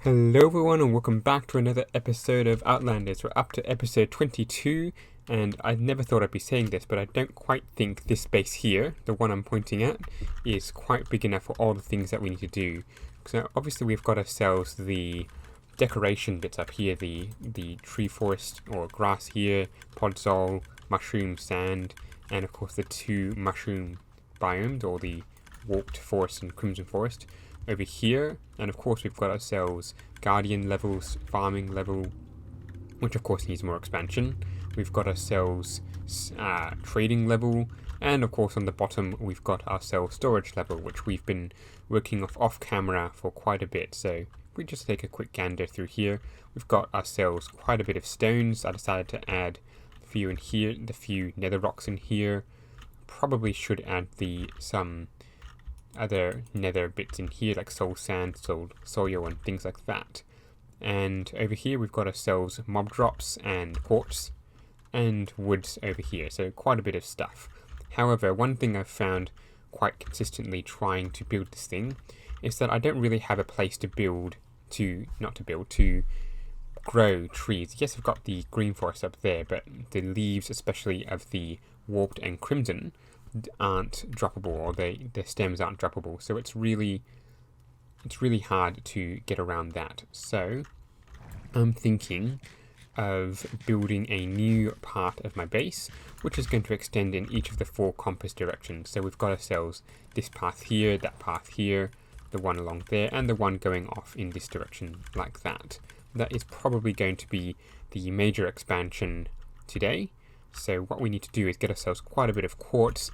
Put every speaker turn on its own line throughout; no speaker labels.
Hello everyone and welcome back to another episode of Outlanders. We're up to episode 22 and I never thought I'd be saying this, but I don't quite think this base here, the one I'm pointing at, is quite big enough for all the things that we need to do. So obviously we've got ourselves the decoration bits up here, the tree forest or grass here, podzol, mushroom, sand, and of course the two mushroom biomes, or the warped forest and crimson forest over here. And of course we've got ourselves guardian levels, farming level, which of course needs more expansion. We've got ourselves trading level, and of course on the bottom we've got ourselves storage level, which we've been working off camera for quite a bit. So if we just take a quick gander through here, we've got ourselves quite a bit of stones. I decided to add a few in here, the few nether rocks in here. Probably should add some other nether bits in here, like soul sand, soil and things like that. And over here we've got ourselves mob drops and quartz and woods over here, so quite a bit of stuff. However, one thing I've found quite consistently trying to build this thing is that I don't really have a place to to grow trees. Yes, I've got the green forest up there, but the leaves, especially of the warped and crimson, aren't droppable, or the stems aren't droppable, so it's really hard to get around that. So I'm thinking of building a new part of my base, which is going to extend in each of the four compass directions. So we've got ourselves this path here, that path here, the one along there, and the one going off in this direction like that. That is probably going to be the major expansion today. So what we need to do is get ourselves quite a bit of quartz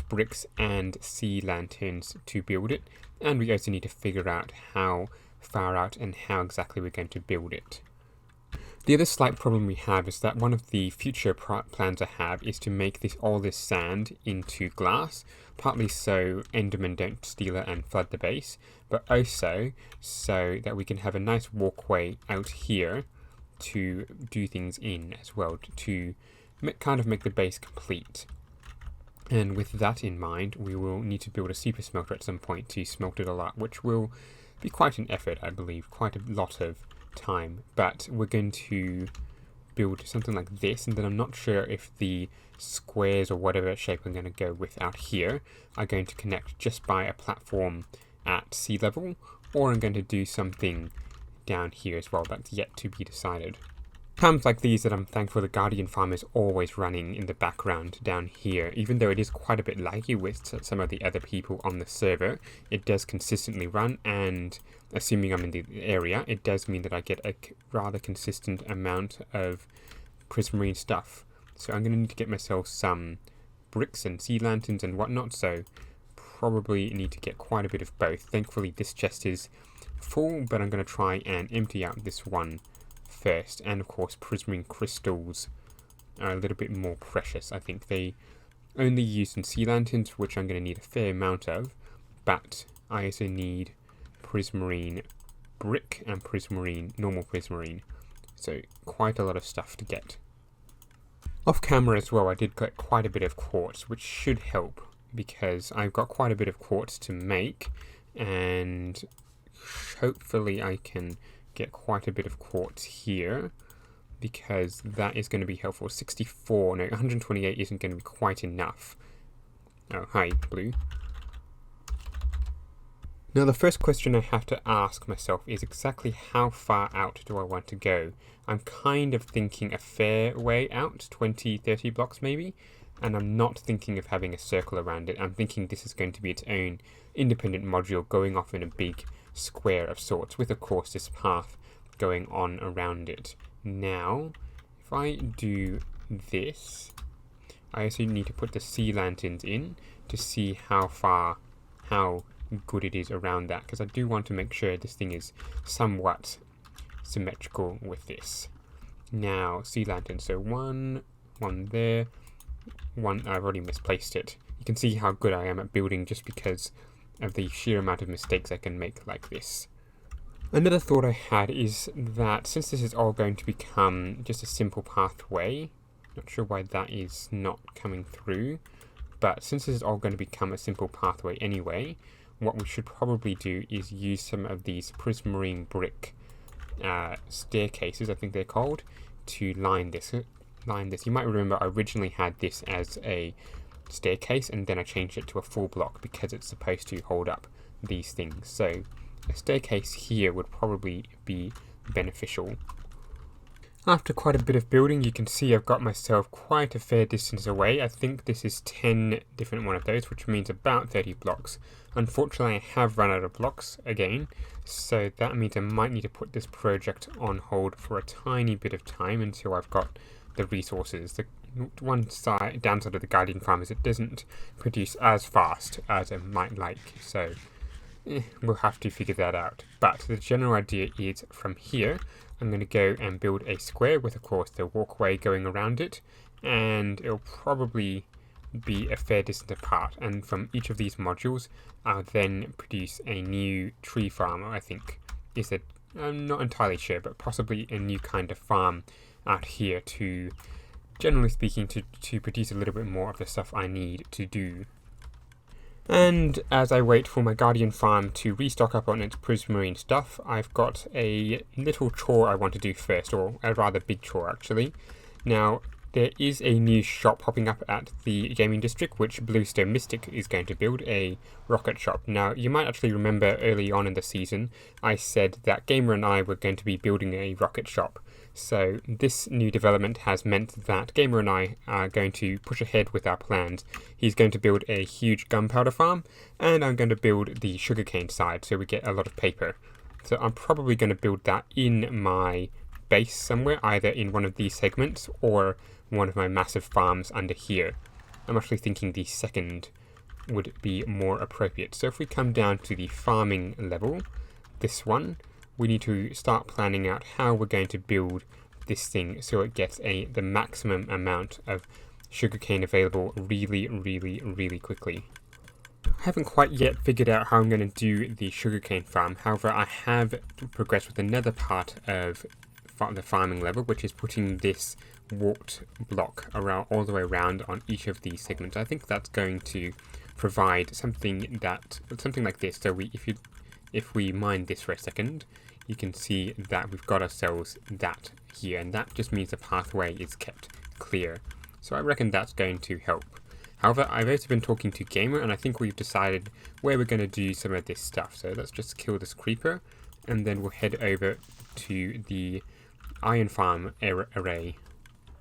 bricks and sea lanterns to build it, and we also need to figure out how far out and how exactly we're going to build it. The other slight problem we have is that one of the future plans I have is to make all this sand into glass, partly so Endermen don't steal it and flood the base, but also so that we can have a nice walkway out here to do things in as well, to kind of make the base complete. And with that in mind, we will need to build a super smelter at some point to smelt it all out, which will be quite an effort, I believe, quite a lot of time. But we're going to build something like this, and then I'm not sure if the squares or whatever shape I'm going to go with out here are going to connect just by a platform at sea level, or I'm going to do something down here as well. That's yet to be decided. Times like these that I'm thankful the Guardian farm is always running in the background down here. Even though it is quite a bit laggy with some of the other people on the server, it does consistently run, and assuming I'm in the area, it does mean that I get a rather consistent amount of prismarine stuff. So I'm going to need to get myself some bricks and sea lanterns and whatnot, so probably need to get quite a bit of both. Thankfully this chest is full, but I'm going to try and empty out this one first. And of course prismarine crystals are a little bit more precious. I think they only used in sea lanterns, which I'm going to need a fair amount of, but I also need prismarine brick and normal prismarine, so quite a lot of stuff to get. Off camera as well, I did get quite a bit of quartz, which should help because I've got quite a bit of quartz to make, and hopefully I can get quite a bit of quartz here, because that is going to be helpful. 128 isn't going to be quite enough. Oh, hi, Blue. Now the first question I have to ask myself is exactly how far out do I want to go? I'm kind of thinking a fair way out, 20-30 blocks maybe, and I'm not thinking of having a circle around it. I'm thinking this is going to be its own independent module going off in a big square of sorts, with of course this path going on around it. Now if I do this, I also need to put the sea lanterns in to see how good it is around that, because I do want to make sure this thing is somewhat symmetrical with this. Now sea lanterns, so one there, one. I've already misplaced it. You can see how good I am at building just because of the sheer amount of mistakes I can make like this. Another thought I had is that since this is all going to become just a simple pathway, not sure why that is not coming through, but since this is all going to become a simple pathway anyway, what we should probably do is use some of these prismarine brick staircases, I think they're called, to line this. You might remember I originally had this as a staircase and then I changed it to a full block because it's supposed to hold up these things. So a staircase here would probably be beneficial. After quite a bit of building, you can see I've got myself quite a fair distance away. I think this is 10 different one of those, which means about 30 blocks. Unfortunately, I have run out of blocks again, so that means I might need to put this project on hold for a tiny bit of time until I've got the resources. The one downside of the Guardian Farm is it doesn't produce as fast as I might like, so we'll have to figure that out. But the general idea is from here, I'm going to go and build a square with, of course, the walkway going around it, and it'll probably be a fair distance apart. And from each of these modules, I'll then produce a new tree farm, I think. I'm not entirely sure, but possibly a new kind of farm out here to, generally speaking, to produce a little bit more of the stuff I need to do. And as I wait for my Guardian Farm to restock up on its prismarine stuff, I've got a little chore I want to do first, or a rather big chore actually. Now, there is a new shop popping up at the gaming district, which Bluestone Mystic is going to build, a rocket shop. Now, you might actually remember early on in the season, I said that Gamer and I were going to be building a rocket shop. So this new development has meant that Gamer and I are going to push ahead with our plans. He's going to build a huge gunpowder farm, and I'm going to build the sugarcane side so we get a lot of paper. So I'm probably going to build that in my base somewhere, either in one of these segments or one of my massive farms under here. I'm actually thinking the second would be more appropriate. So if we come down to the farming level, this one, we need to start planning out how we're going to build this thing so it gets the maximum amount of sugarcane available really quickly. I haven't quite yet figured out how I'm going to do the sugarcane farm. However, I have progressed with another part of the farming level, which is putting this warped block around all the way around on each of these segments. I think that's going to provide something like this. So if we mind this for a second, you can see that we've got ourselves that here, and that just means the pathway is kept clear. So I reckon that's going to help. However, I've also been talking to Gamer, and I think we've decided where we're going to do some of this stuff. So let's just kill this creeper, and then we'll head over to the iron farm array.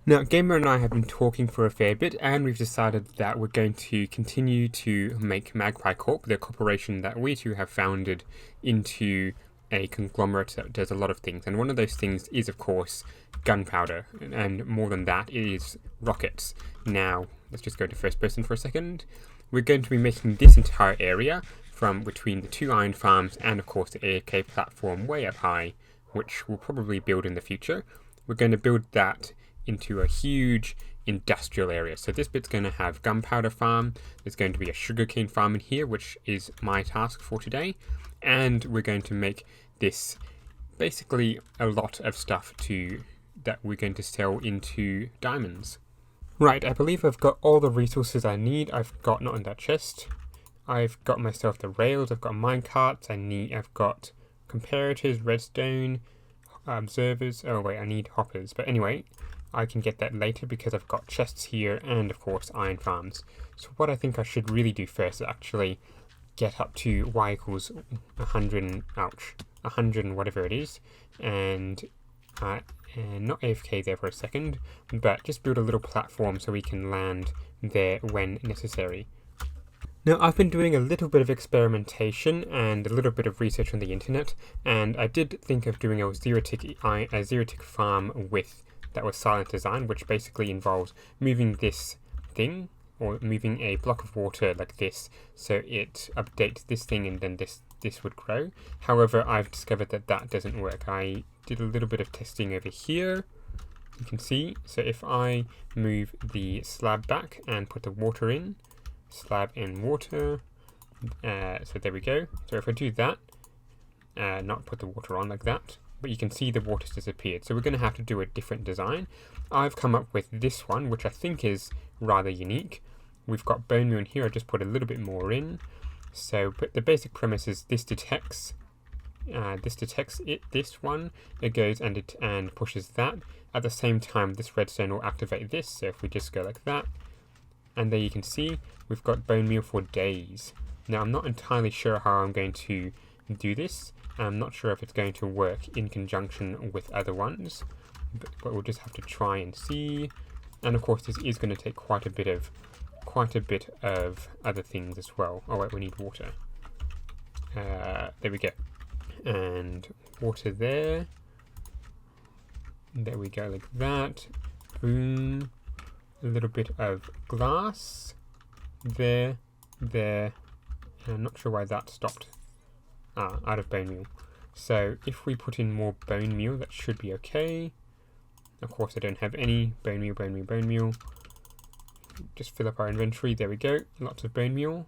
Now, Gamer and I have been talking for a fair bit, and we've decided that we're going to continue to make Magpie Corp, the corporation that we two have founded, into a conglomerate that does a lot of things. And one of those things is, of course, gunpowder, and more than that, it is rockets. Now, let's just go to first person for a second. We're going to be making this entire area from between the two iron farms and, of course, the AFK platform way up high, which we'll probably build in the future. We're going to build that into a huge industrial area. So this bit's going to have gunpowder farm, there's going to be a sugarcane farm in here, which is my task for today, and we're going to make this basically a lot of stuff that we're going to sell into diamonds. Right, I believe I've got all the resources I need. I've got, not in that chest, I've got myself the rails, I've got minecarts, I've got comparators, redstone, observers. Oh wait, I need hoppers, but anyway, I can get that later because I've got chests here and, of course, iron farms. So what I think I should really do first is actually get up to y equals 100 and whatever it is, and not AFK there for a second, but just build a little platform so we can land there when necessary. Now, I've been doing a little bit of experimentation and a little bit of research on the internet, and I did think of doing a zero-tick farm that was silent design, which basically involves moving this thing, or moving a block of water like this, so it updates this thing and then this would grow. However, I've discovered that doesn't work. I did a little bit of testing over here, you can see. So if I move the slab back and put the water in, slab and water, so there we go. So if I do that, not put the water on like that, but you can see the water's disappeared. So we're going to have to do a different design. I've come up with this one, which I think is rather unique. We've got bone meal in here. I just put a little bit more in. So, but the basic premise is this detects this one. It goes and pushes that. At the same time, this redstone will activate this. So if we just go like that, and there you can see we've got bone meal for days. Now I'm not entirely sure how I'm going to do this. I'm not sure if it's going to work in conjunction with other ones, but we'll just have to try and see. And of course, this is going to take quite a bit of other things as well. Oh wait, we need water. There we go. And water there. There we go, like that. Boom. A little bit of glass. There. And I'm not sure why that stopped. Out of bone meal. So if we put in more bone meal, that should be okay. Of course, I don't have any bone meal. Just fill up our inventory. There we go. Lots of bone meal.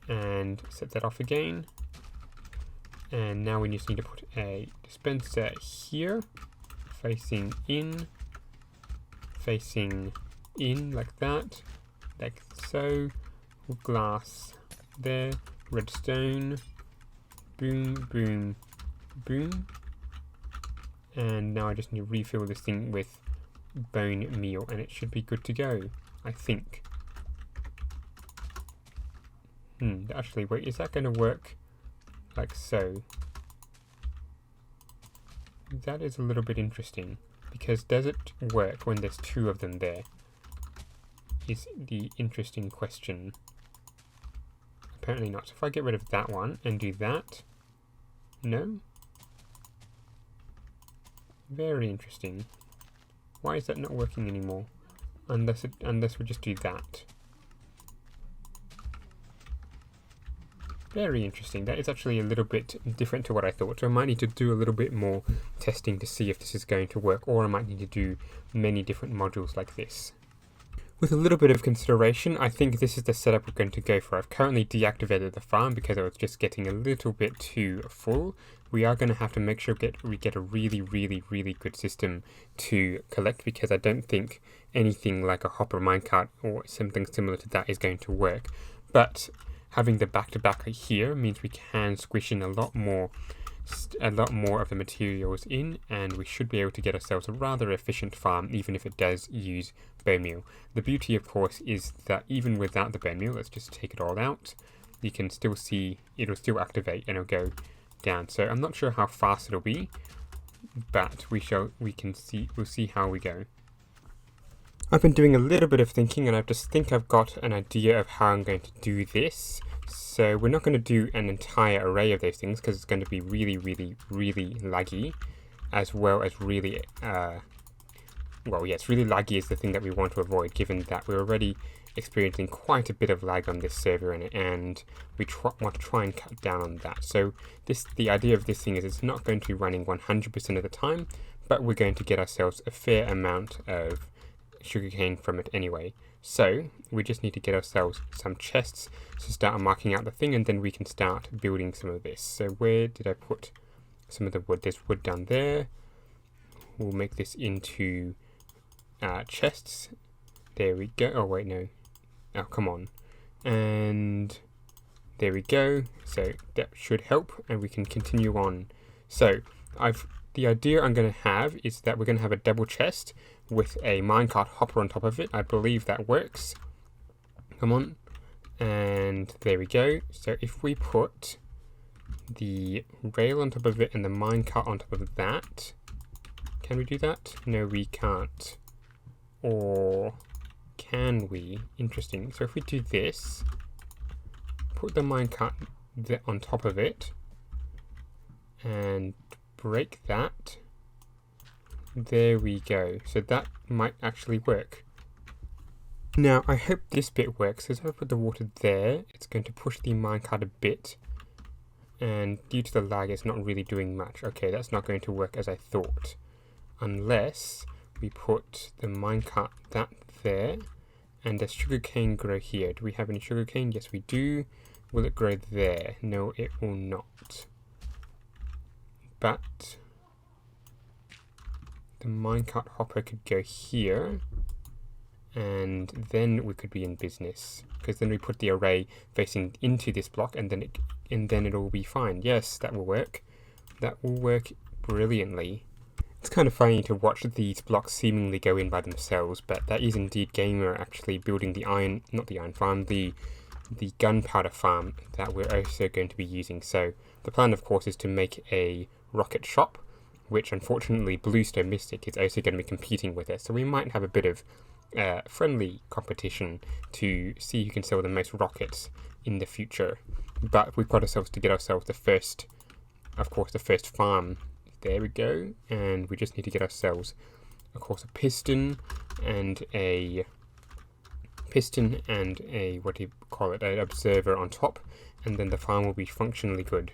And set that off again. And now we just need to put a dispenser here, facing in, like that, like so. Glass there, redstone, boom, boom, boom. And now I just need to refill this thing with bone meal, and it should be good to go, I think. Actually, wait, is that going to work? Like so. That is a little bit interesting, because does it work when there's two of them there? Is the interesting question. Apparently not. So if I get rid of that one and do that, no? Very interesting. Why is that not working anymore? Unless we just do that. Very interesting. That is actually a little bit different to what I thought. So I might need to do a little bit more testing to see if this is going to work, or I might need to do many different modules like this. With a little bit of consideration, I think this is the setup we're going to go for. I've currently deactivated the farm because I was just getting a little bit too full. We are going to have to make sure we get a really good system to collect, because I don't think anything like a hopper minecart or something similar to that is going to work. But having the back-to-back here means we can squish in a lot more of the materials in, and we should be able to get ourselves a rather efficient farm, even if it does use bone meal. The beauty, of course, is that even without the bone meal, let's just take it all out, you can still see it'll still activate and it'll go down. So I'm not sure how fast it'll be, but we'll see how we go. I've been doing a little bit of thinking, and I just think I've got an idea of how I'm going to do this. So we're not going to do an entire array of those things, because it's going to be really laggy, as well as really, it's really laggy is the thing that we want to avoid, given that we're already experiencing quite a bit of lag on this server, and we want to try and cut down on that. So the idea of this thing is it's not going to be running 100% of the time, but we're going to get ourselves a fair amount of sugarcane from it anyway. So we just need to get ourselves some chests to start marking out the thing, and then we can start building some of this. So where did I put some of the wood? There's wood down there. We'll make this into chests. There we go. Oh wait, no. Oh, come on. And there we go. So that should help, and we can continue on. So the idea I'm going to have is that we're going to have a double chest with a minecart hopper on top of it. I believe that works. Come on. And there we go. So if we put the rail on top of it and the minecart on top of that, can we do that? No, we can't. Or can we? Interesting. So if we do this, put the minecart on top of it and break that. There we go. So that might actually work. Now, I hope this bit works, because if I put the water there, it's going to push the minecart a bit, and due to the lag, it's not really doing much. Okay, that's not going to work as I thought, unless we put the minecart that there, and the sugarcane grow here. Do we have any sugarcane? Yes, we do. Will it grow there? No, it will not. But the minecart hopper could go here, and then we could be in business, because then we put the array facing into this block, and then it'll be fine. Yes, that will work. That will work brilliantly. It's kind of funny to watch these blocks seemingly go in by themselves, but that is indeed Gamer actually building the the gunpowder farm that we're also going to be using. So the plan, of course, is to make a rocket shop, which unfortunately Bluestone Mystic is also going to be competing with it. So we might have a bit of friendly competition to see who can sell the most rockets in the future. But we've got ourselves to get ourselves the first farm. There we go. And we just need to get ourselves, of course, a piston and a what do you call it, an observer on top, and then the farm will be functionally good.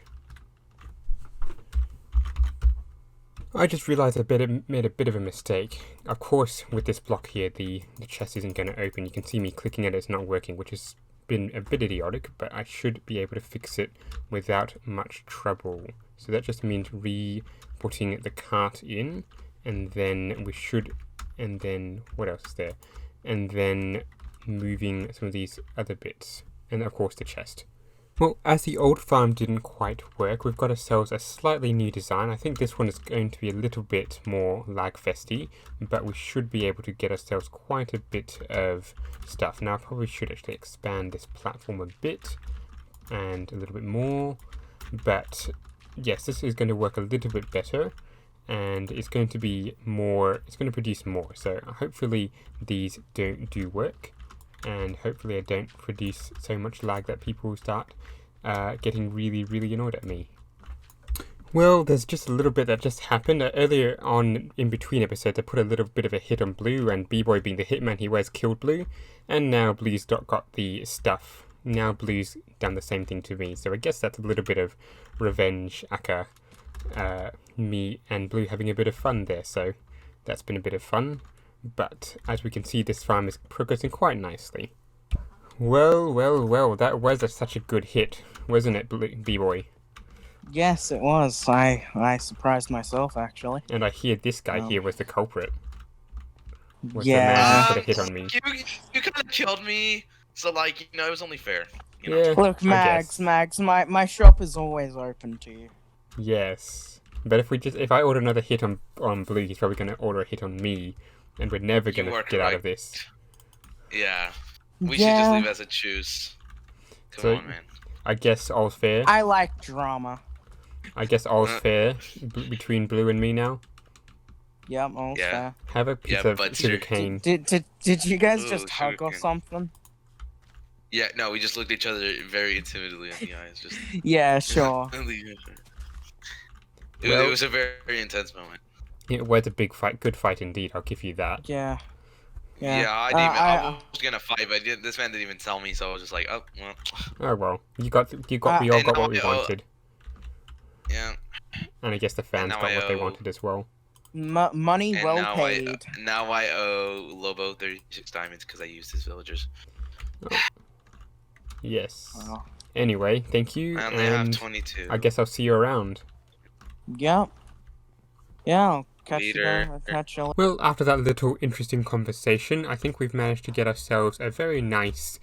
I just realized I made a bit of a mistake. Of course, with this block here, the chest isn't going to open. You can see me clicking at it, it's not working, which has been a bit idiotic, but I should be able to fix it without much trouble. So that just means re-putting the cart in, and then what else is there? And then moving some of these other bits, and of course the chest. Well, as the old farm didn't quite work, we've got ourselves a slightly new design. I think this one is going to be a little bit more lag-festy, but we should be able to get ourselves quite a bit of stuff. Now, I probably should actually expand this platform a bit, and a little bit more, but yes, this is going to work a little bit better, and it's going to be more, it's going to produce more. So hopefully these do work, and hopefully I don't produce so much lag that people start getting really, really annoyed at me. Well, there's just a little bit that just happened. Earlier on, in between episodes, I put a little bit of a hit on Blue, and B-Boy being the hitman he was killed Blue, and now Blue's got the stuff. Now Blue's done the same thing to me, so I guess that's a little bit of revenge, aka me and Blue having a bit of fun there, so that's been a bit of fun. But as we can see, this farm is progressing quite nicely. Well, that was such a good hit, wasn't it, B-Boy?
Yes, it was. I surprised myself, actually.
And I hear this guy here was the culprit. Was
yeah.
the man who put a hit on me.
You kind of killed me, so like, it was only fair.
Yeah,
Look, Mags, my shop is always open to you.
Yes. But if I order another hit on Blue, he's probably going to order a hit on me, and we're never going to get out of this.
Yeah. We should just leave as a choose. Come on, man.
I guess all's fair.
I like drama.
I guess all's fair between Blue and me now.
Yep, all's fair.
Have a piece of sugarcane.
Did you guys just hug or something?
Yeah, no, we just looked at each other very timidly in the eyes. Just
yeah, sure.
It was a very intense moment.
It was a big fight, good fight indeed. I'll give you that.
Yeah.
I was gonna fight, but this man didn't even tell me, so I was just like, oh well.
Oh well, we all got what we wanted.
Yeah.
And I guess the fans got what they wanted as well.
Money well paid.
Now I owe Lobo 36 diamonds because I used his villagers.
Oh. Yes. Wow. Anyway, thank you.
I only have 22.
I guess I'll see you around.
Yep. Yeah, I'll catch you there.
Well, after that little interesting conversation, I think we've managed to get ourselves a very nice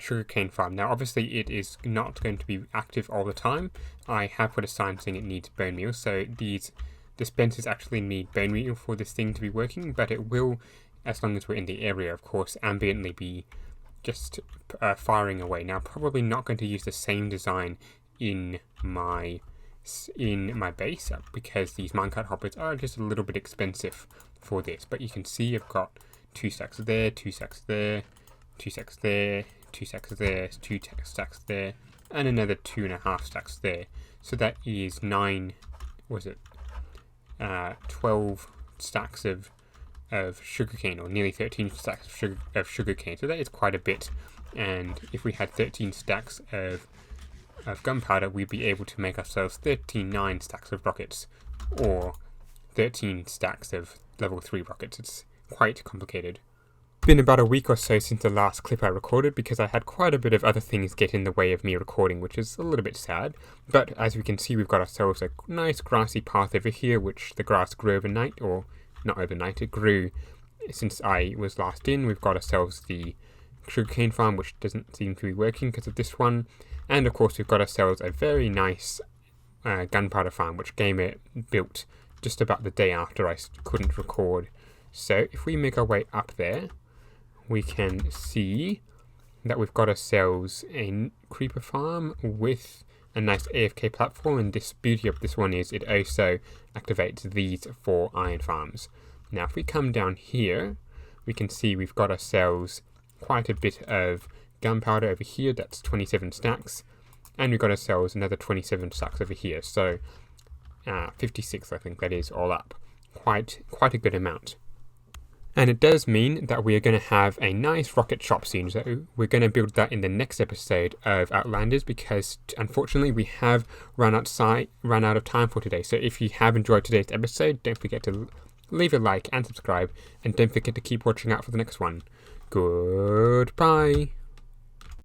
sugarcane farm. Now, obviously, it is not going to be active all the time. I have put a sign saying it needs bone meal, so these dispensers actually need bone meal for this thing to be working, but it will, as long as we're in the area, of course, ambiently be just firing away. Now, probably not going to use the same design in my base because these minecart hoppers are just a little bit expensive for this, but you can see I've got 2 stacks there, 2 stacks there, 2 stacks there, 2 stacks there, 2 stacks there, and another 2.5 stacks there. So that is 12 stacks of sugarcane, or nearly 13 stacks of sugarcane. So that is quite a bit, and if we had 13 stacks of gunpowder, we'd be able to make ourselves 39 stacks of rockets, or 13 stacks of level 3 rockets. It's quite complicated. It's been about a week or so since the last clip I recorded, because I had quite a bit of other things get in the way of me recording, which is a little bit sad. But as we can see, we've got ourselves a nice grassy path over here, which the grass grew overnight, or not overnight, it grew since I was last in, we've got ourselves the sugarcane farm, which doesn't seem to be working because of this one. And of course, we've got ourselves a very nice gunpowder farm, which Gamer built just about the day after I couldn't record. So if we make our way up there, we can see that we've got ourselves a creeper farm with a nice AFK platform, and the beauty of this one is it also activates these 4 iron farms. Now if we come down here, we can see we've got ourselves quite a bit of gunpowder over here, that's 27 stacks, and we've got ourselves another 27 stacks over here, so 56 I think that is all up. Quite a good amount. And it does mean that we are going to have a nice rocket shop soon, so we're going to build that in the next episode of Outlanders, because unfortunately we have run out of time for today. So if you have enjoyed today's episode, don't forget to leave a like and subscribe, and don't forget to keep watching out for the next one. Goodbye!